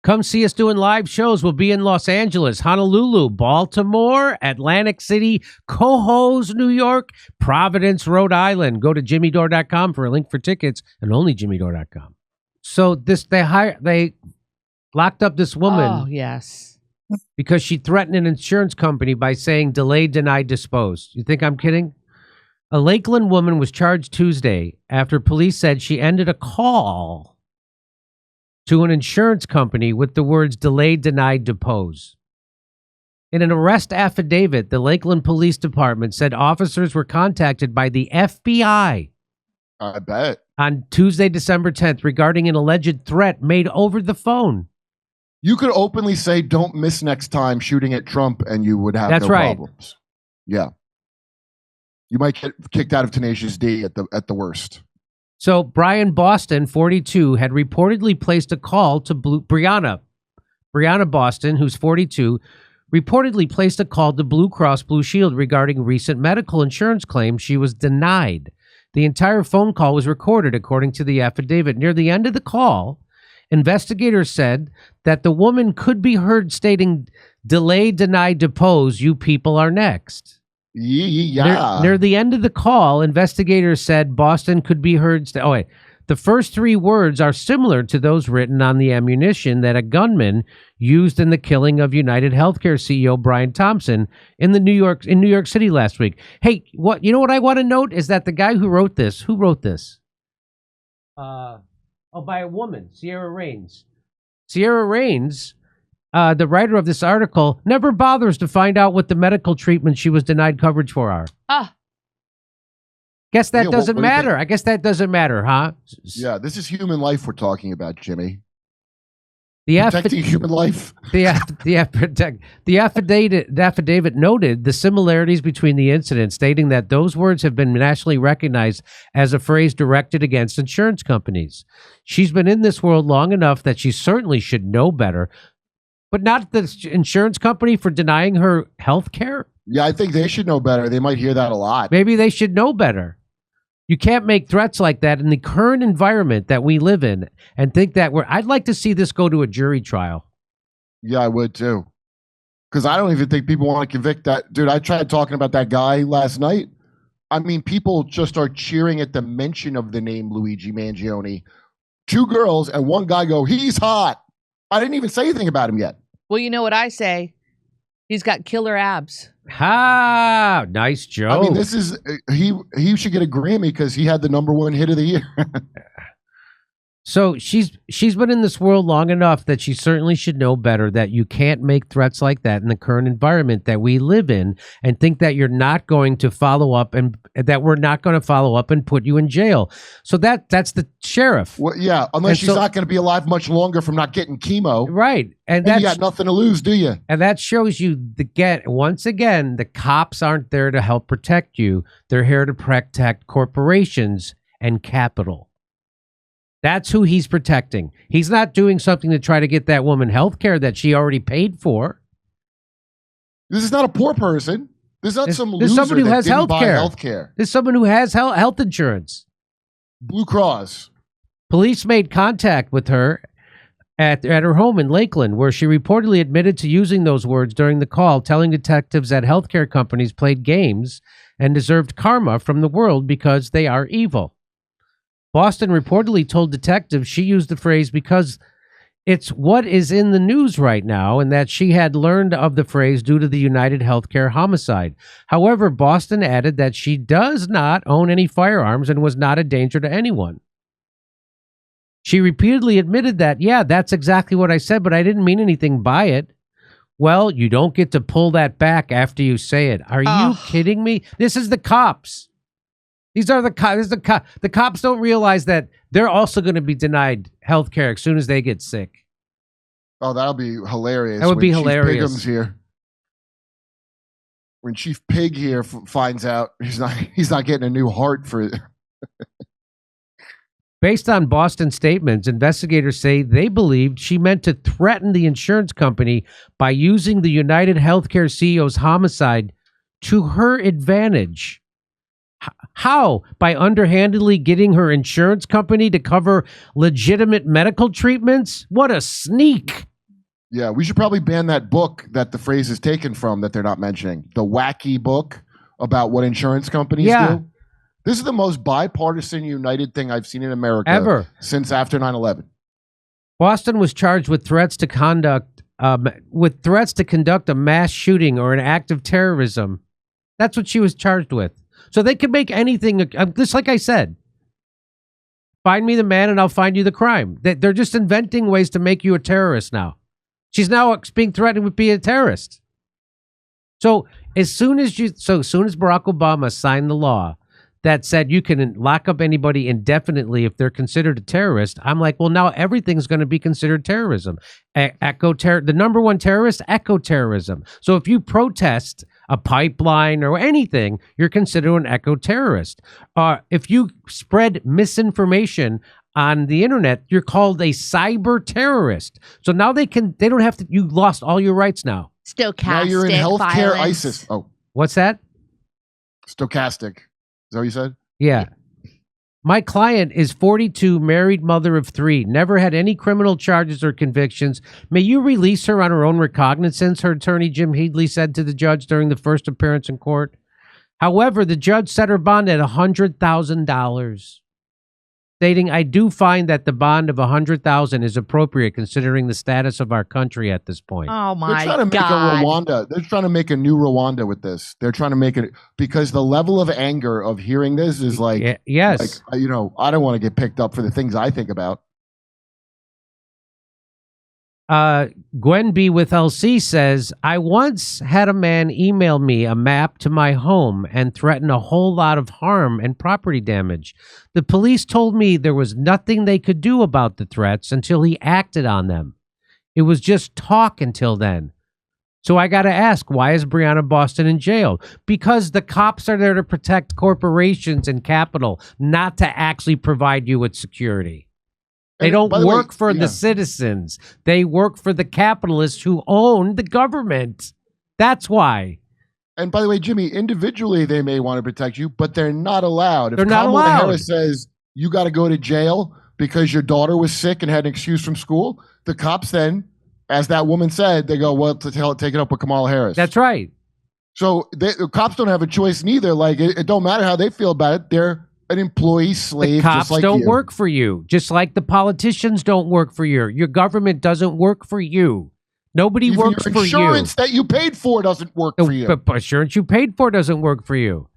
Come see us doing live shows. We'll be in Los Angeles, Honolulu, Baltimore, Atlantic City, Cohoes, New York, Providence, Rhode Island. Go to jimmydore.com for a link for tickets, and only jimmydore.com. So they locked up this woman. Oh, yes. Because she threatened an insurance company by saying delayed, denied, disposed. You think I'm kidding? A Lakeland woman was charged Tuesday after police said she ended a call to an insurance company with the words delayed, denied, depose. In an arrest affidavit, the Lakeland Police Department said officers were contacted by the FBI. I bet. On Tuesday, December 10th, regarding an alleged threat made over the phone. You could openly say, don't miss next time shooting at Trump, and you would have no problems. Yeah. You might get kicked out of Tenacious D at the worst. So Briana Boston, 42, had reportedly placed a call to Briana Boston, who's 42, reportedly placed a call to Blue Cross Blue Shield regarding recent medical insurance claims she was denied. The entire phone call was recorded, according to the affidavit. Near the end of the call, investigators said that the woman could be heard stating, delayed, denied, depose, you people are next. Yeah. Near the end of the call, investigators said Boston could be heard. The first three words are similar to those written on the ammunition that a gunman used in the killing of United Healthcare CEO Brian Thompson in New York City last week. Hey, what I want to note is that the guy who wrote this, by a woman, Sierra Rains. Sierra Rains, the writer of this article, never bothers to find out what the medical treatment she was denied coverage for are. Guess that doesn't matter. I guess that doesn't matter, huh? Yeah, this is human life we're talking about, Jimmy. Protecting human life. The affidavit noted the similarities between the incidents, stating that those words have been nationally recognized as a phrase directed against insurance companies. She's been in this world long enough that she certainly should know better. But not the insurance company for denying her health care? Yeah, I think they should know better. They might hear that a lot. Maybe they should know better. You can't make threats like that in the current environment that we live in and think that I'd like to see this go to a jury trial. Yeah, I would too. Because I don't even think people want to convict that. Dude, I tried talking about that guy last night. I mean, people just are cheering at the mention of the name Luigi Mangione. 2 girls and 1 guy go, he's hot. I didn't even say anything about him yet. Well, you know what I say? He's got killer abs. Ha! Nice joke. I mean, this is he should get a Grammy because he had the #1 hit of the year. So she's been in this world long enough that she certainly should know better that you can't make threats like that in the current environment that we live in and think that you're not going to follow up and that we're not going to follow up and put you in jail. So that's the sheriff. Well, yeah, unless she's not going to be alive much longer from not getting chemo. Right. And you got nothing to lose, do you? And that shows you once again, the cops aren't there to help protect you. They're here to protect corporations and capital. That's who he's protecting. He's not doing something to try to get that woman health care that she already paid for. This is not a poor person. This is not some loser somebody who that has didn't health buy care. health care. There's someone who has health insurance. Blue Cross. Police made contact with her at her home in Lakeland, where she reportedly admitted to using those words during the call, telling detectives that healthcare companies played games and deserved karma from the world because they are evil. Boston reportedly told detectives she used the phrase because it's what is in the news right now, and that she had learned of the phrase due to the United Healthcare homicide. However, Boston added that she does not own any firearms and was not a danger to anyone. She repeatedly admitted that, yeah, that's exactly what I said, but I didn't mean anything by it. Well, you don't get to pull that back after you say it. Are you kidding me? This is the cops. These are the cops. The cops don't realize that they're also going to be denied health care as soon as they get sick. Oh, that'll be hilarious. That would be Chief hilarious. Pigham's here. When Chief Pig here finds out he's not getting a new heart for it. Based on Boston statements, investigators say they believed she meant to threaten the insurance company by using the United Healthcare CEO's homicide to her advantage. How? By underhandedly getting her insurance company to cover legitimate medical treatments? What a sneak. Yeah, we should probably ban that book that the phrase is taken from that they're not mentioning. The wacky book about what insurance companies do. This is the most bipartisan, united thing I've seen in America ever since after 9/11. Boston was charged with threats to conduct a mass shooting or an act of terrorism. That's what she was charged with. So they could make anything, just like I said. Find me the man and I'll find you the crime. They're just inventing ways to make you a terrorist now. She's now being threatened with being a terrorist. So as soon as Barack Obama signed the law that said you can lock up anybody indefinitely if they're considered a terrorist, I'm like, well, now everything's going to be considered terrorism. The number one terrorist, eco-terrorism. So if you protest a pipeline or anything, you're considered an eco-terrorist. If you spread misinformation on the internet, you're called a cyber terrorist. So now they don't have to, you lost all your rights now. Stochastic Now you're in healthcare violence. ISIS. Oh, what's that? Stochastic. Is that what you said? Yeah. My client is 42, married, mother of 3, never had any criminal charges or convictions. May you release her on her own recognizance, her attorney Jim Headley said to the judge during the first appearance in court. However, the judge set her bond at $100,000. Stating, I do find that the bond of $100,000 is appropriate considering the status of our country at this point. Oh my They're trying to make God. a Rwanda. They're trying to make a new Rwanda with this. They're trying to make it because the level of anger of hearing this is like, yes. Like, I don't want to get picked up for the things I think about. Gwen B with LC says, I once had a man email me a map to my home and threaten a whole lot of harm and property damage. The police told me there was nothing they could do about the threats until he acted on them. It was just talk until then. So I got to ask, why is Briana Boston in jail? Because the cops are there to protect corporations and capital, not to actually provide you with security. They don't work for the citizens. They work for the capitalists who own the government. That's why. And by the way, Jimmy, individually they may want to protect you, but they're not allowed. They're not Kamala allowed. Harris says you got to go to jail because your daughter was sick and had an excuse from school, the cops then, as that woman said, they go, well, take it up with Kamala Harris. That's right. So the cops don't have a choice neither. Like it don't matter how they feel about it. They're an employee slave. The cops just like don't you. work for you, just like the politicians don't work for you. Your government doesn't work for you. Nobody Even works your for you. insurance that you paid for doesn't work for you. But insurance you paid for doesn't work for you.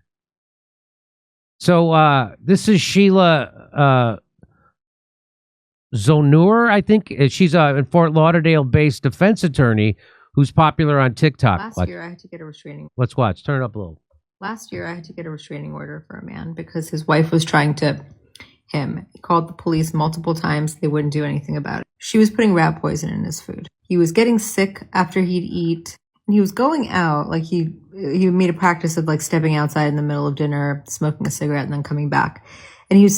So this is Sheila Zonur, I think. She's a Fort Lauderdale-based defense attorney who's popular on TikTok. Last year, I had to get a restraining. Let's watch. Turn it up a little. Last year, I had to get a restraining order for a man because his wife was trying to him. He called the police multiple times. They wouldn't do anything about it. She was putting rat poison in his food. He was getting sick after he'd eat. And he was going out, like he made a practice of like stepping outside in the middle of dinner, smoking a cigarette, and then coming back. And he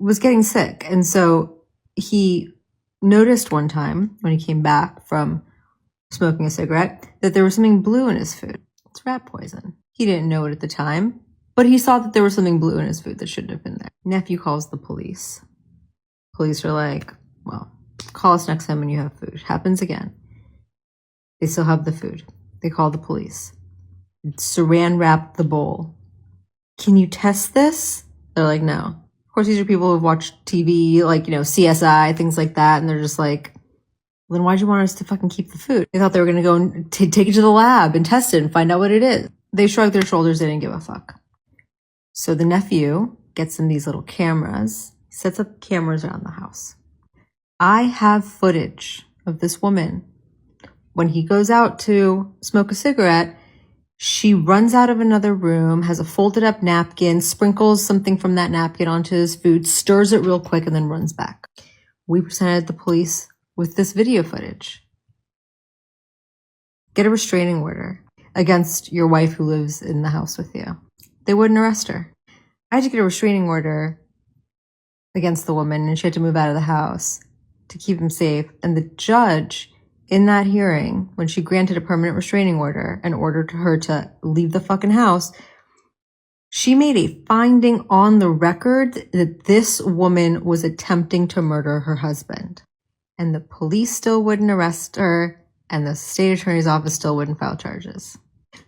was getting sick. And so he noticed one time when he came back from smoking a cigarette that there was something blue in his food. It's rat poison. He didn't know it at the time, but he saw that there was something blue in his food that shouldn't have been there. Nephew calls the police. Police are like, well, call us next time when you have food. Happens again. They still have the food. They call the police. Saran wrapped the bowl. Can you test this? They're like, no. Of course, these are people who've watched TV, like, CSI, things like that. And they're just like, well, then why'd you want us to fucking keep the food? They thought they were going to go and take it to the lab and test it and find out what it is. They shrugged their shoulders. They didn't give a fuck. So the nephew gets them these little cameras, sets up cameras around the house. I have footage of this woman. When he goes out to smoke a cigarette, she runs out of another room, has a folded up napkin, sprinkles something from that napkin onto his food, stirs it real quick, and then runs back. We presented the police with this video footage. Get a restraining order against your wife who lives in the house with you. They wouldn't arrest her. I had to get a restraining order against the woman, and she had to move out of the house to keep him safe. And the judge in that hearing, when she granted a permanent restraining order and ordered her to leave the fucking house, she made a finding on the record that this woman was attempting to murder her husband. And the police still wouldn't arrest her. and the state attorney's office still wouldn't file charges.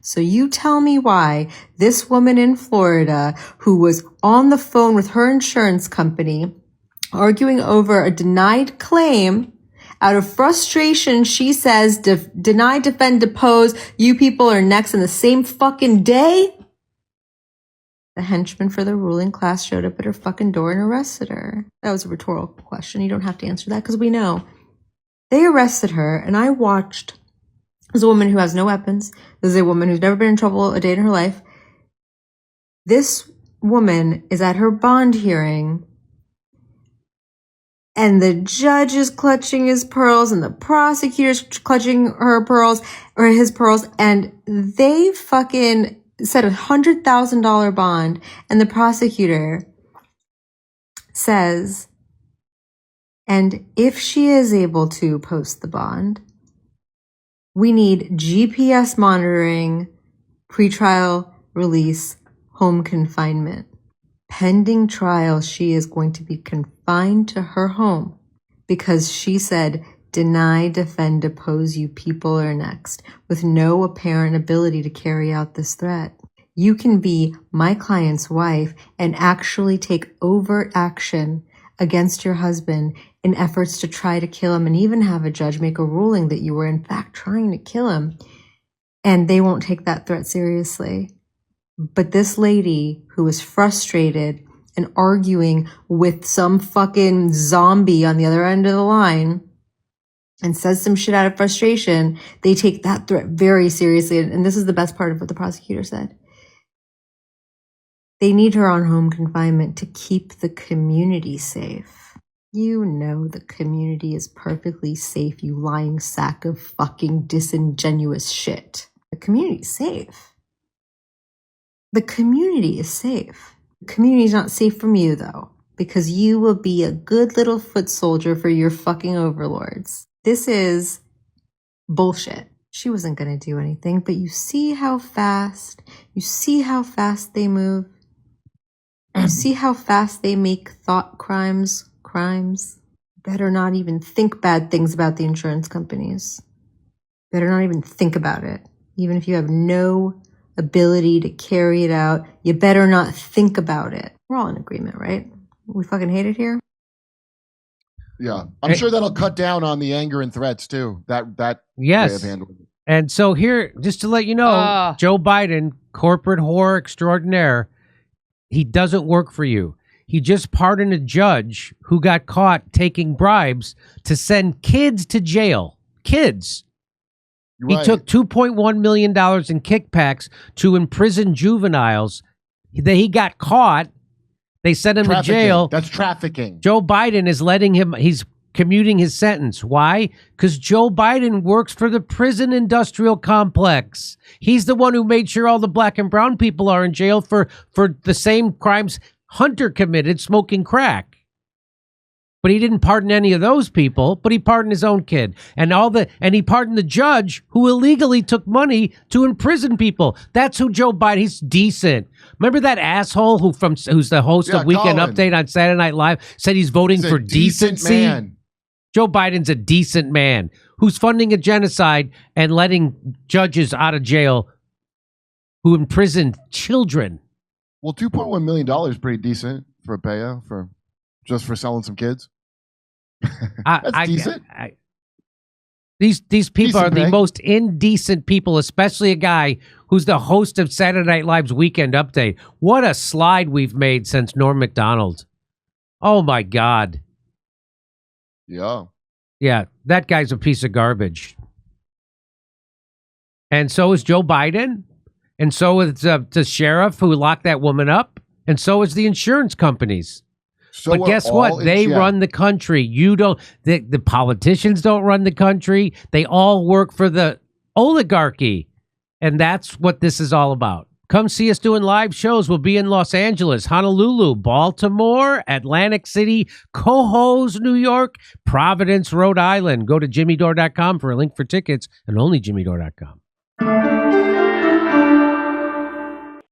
So you tell me why this woman in Florida who was on the phone with her insurance company arguing over a denied claim, out of frustration, she says, deny, defend, depose, you people are next in the same fucking day. The henchman for the ruling class showed up at her fucking door and arrested her. That was a rhetorical question. You don't have to answer that because we know. They arrested her, and I watched. There's a woman who has no weapons. This is a woman who's never been in trouble a day in her life. This woman is at her bond hearing, and the judge is clutching his pearls, and the prosecutor's clutching her pearls, or his pearls, and they fucking set $100,000 bond, and the prosecutor says, and if she is able to post the bond, we need GPS monitoring, pretrial release, home confinement. Pending trial, she is going to be confined to her home because she said, deny, defend, depose, you people are next, with no apparent ability to carry out this threat. You can be my client's wife and actually take overt action against your husband in efforts to try to kill him and even have a judge make a ruling that you were in fact trying to kill him. And they won't take that threat seriously. But this lady who was frustrated and arguing with some fucking zombie on the other end of the line and says some shit out of frustration, they take that threat very seriously. And this is the best part of what the prosecutor said. They need her on home confinement to keep the community safe. You know the community is perfectly safe, you lying sack of fucking disingenuous shit. The community's safe. The community is safe. The community's not safe from you, though, because you will be a good little foot soldier for your fucking overlords. This is bullshit. She wasn't going to do anything, but you see how fast they move. You see how fast they make thought crimes. Better not even think bad things about the insurance companies. Better not even think about it. Even if you have no ability to carry it out, you better not think about it. We're all in agreement, right? We fucking hate it here. Yeah, I'm sure that'll cut down on the anger and threats too. That yes. way of handling it. And so here, just to let you know, Joe Biden, corporate whore extraordinaire, he doesn't work for you. He just pardoned a judge who got caught taking bribes to send kids to jail. Kids. Right. He took $2.1 million in kickbacks to imprison juveniles. He got caught. They sent him to jail. That's trafficking. Joe Biden is letting him, he's commuting his sentence. Why? Because Joe Biden works for the prison industrial complex. He's the one who made sure all the black and brown people are in jail for the same crimes Hunter committed, smoking crack. But he didn't pardon any of those people, but he pardoned his own kid. And he pardoned the judge who illegally took money to imprison people. That's who Joe Biden, he's decent. Remember that asshole who's the host of Weekend Colin. Update on Saturday Night Live said he's voting for decency? Man. Joe Biden's a decent man who's funding a genocide and letting judges out of jail who imprisoned children. Well, $2.1 million is pretty decent for a payout just for selling some kids. That's decent. These people Decent are the pay. most indecent people, especially a guy who's the host of Saturday Night Live's Weekend Update. What a slide we've made since Norm Macdonald. Oh, my God. Yeah. Yeah, that guy's a piece of garbage. And so is Joe Biden. And so is the sheriff who locked that woman up. And so is the insurance companies. So but guess what? They run the country. You don't. The politicians don't run the country. They all work for the oligarchy. And that's what this is all about. Come see us doing live shows. We'll be in Los Angeles, Honolulu, Baltimore, Atlantic City, Cohoes, New York, Providence, Rhode Island. Go to jimmydore.com for a link for tickets and only jimmydore.com.